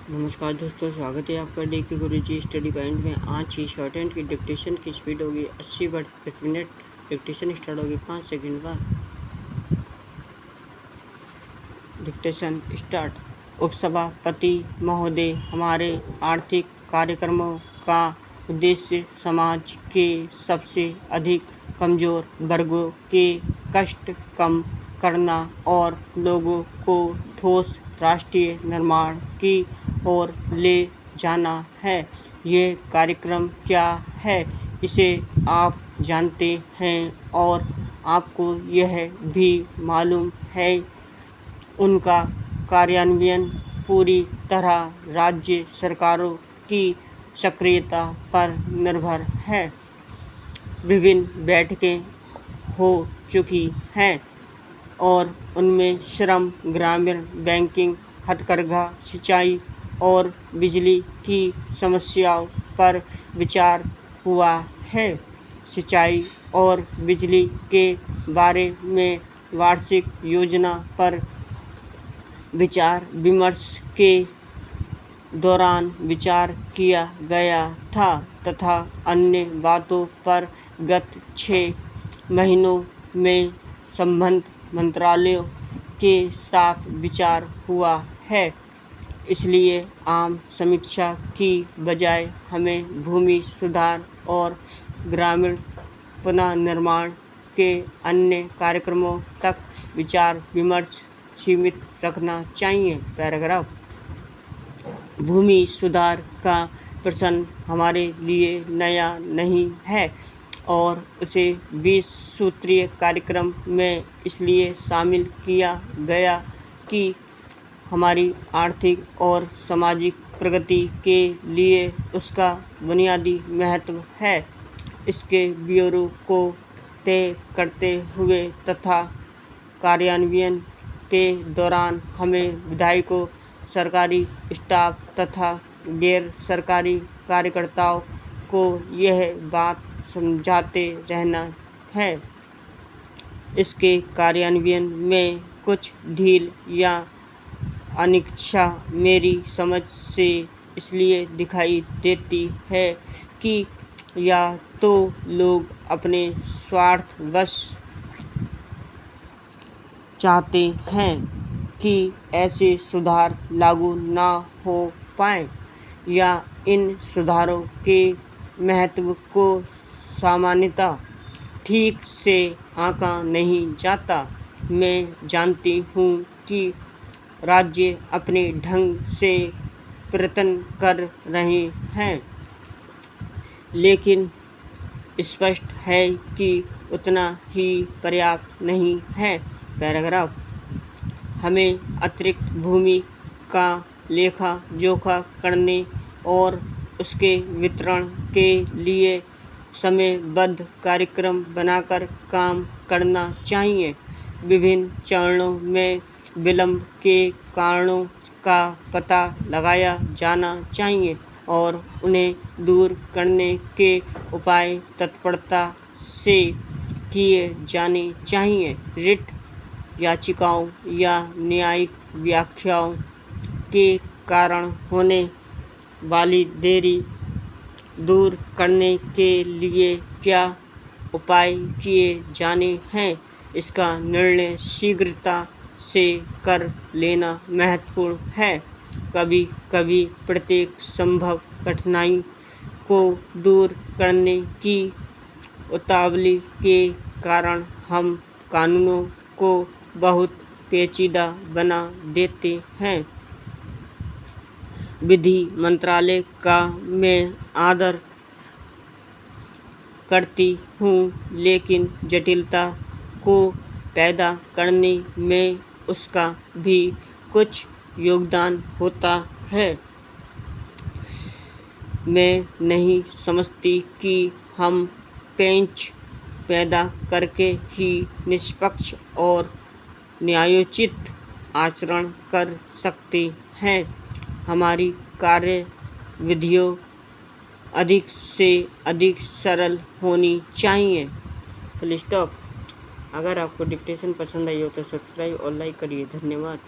नमस्कार दोस्तों, स्वागत है आपका डी के गुरुजी स्टडी पॉइंट में। आज ही शॉर्ट हैंड की डिक्टेशन की स्पीड होगी 80 वर्ड प्रति मिनट। डिक्टेशन स्टार्ट होगी 5 सेकंड बाद। Dictation start. उपसभापति महोदय, हमारे आर्थिक कार्यक्रमों का उद्देश्य समाज के सबसे अधिक कमज़ोर वर्गों के कष्ट कम करना और लोगों को ठोस राष्ट्रीय निर्माण की ओर ले जाना है। ये कार्यक्रम क्या है, इसे आप जानते हैं और आपको यह भी मालूम है। उनका कार्यान्वयन पूरी तरह राज्य सरकारों की सक्रियता पर निर्भर है। विभिन्न बैठकें हो चुकी हैं और उनमें श्रम, ग्रामीण बैंकिंग, हथकरघा, सिंचाई और बिजली की समस्याओं पर विचार हुआ है। सिंचाई और बिजली के बारे में वार्षिक योजना पर विचार विमर्श के दौरान विचार किया गया था तथा अन्य बातों पर गत 6 महीनों में संबद्ध मंत्रालयों के साथ विचार हुआ है। इसलिए आम समीक्षा की बजाय हमें भूमि सुधार और ग्रामीण पुनर्निर्माण के अन्य कार्यक्रमों तक विचार विमर्श सीमित रखना चाहिए। पैराग्राफ। भूमि सुधार का प्रश्न हमारे लिए नया नहीं है और उसे 20 सूत्रीय कार्यक्रम में इसलिए शामिल किया गया कि हमारी आर्थिक और सामाजिक प्रगति के लिए उसका बुनियादी महत्व है। इसके ब्यूरो को तय करते हुए तथा कार्यान्वयन के दौरान हमें विधायकों, सरकारी स्टाफ तथा गैर सरकारी कार्यकर्ताओं को यह बात समझाते रहना है। इसके कार्यान्वयन में कुछ ढील या अनिच्छा मेरी समझ से इसलिए दिखाई देती है कि या तो लोग अपने स्वार्थवश चाहते हैं कि ऐसे सुधार लागू ना हो पाएं या इन सुधारों के महत्व को सामान्यतः ठीक से आंका नहीं जाता। मैं जानती हूँ कि राज्य अपने ढंग से प्रयत्न कर रहे हैं, लेकिन स्पष्ट है कि उतना ही पर्याप्त नहीं है। पैराग्राफ। हमें अतिरिक्त भूमि का लेखा जोखा करने और उसके वितरण के लिए समयबद्ध कार्यक्रम बनाकर काम करना चाहिए। विभिन्न चरणों में विलंब के कारणों का पता लगाया जाना चाहिए और उन्हें दूर करने के उपाय तत्परता से किए जाने चाहिए। रिट याचिकाओं या न्यायिक व्याख्याओं के कारण होने वाली देरी दूर करने के लिए क्या उपाय किए जाने हैं, इसका निर्णय शीघ्रता से कर लेना महत्वपूर्ण है। कभी कभी प्रत्येक संभव कठिनाई को दूर करने की उतावली के कारण हम कानूनों को बहुत पेचीदा बना देते हैं। विधि मंत्रालय का मैं आदर करती हूँ, लेकिन जटिलता को पैदा करने में उसका भी कुछ योगदान होता है। मैं नहीं समझती कि हम पेंच पैदा करके ही निष्पक्ष और न्यायोचित आचरण कर सकते हैं। हमारी कार्य विधियों अधिक से अधिक सरल होनी चाहिए। Full stop. अगर आपको डिक्टेशन पसंद आई हो तो सब्सक्राइब और लाइक करिए। धन्यवाद।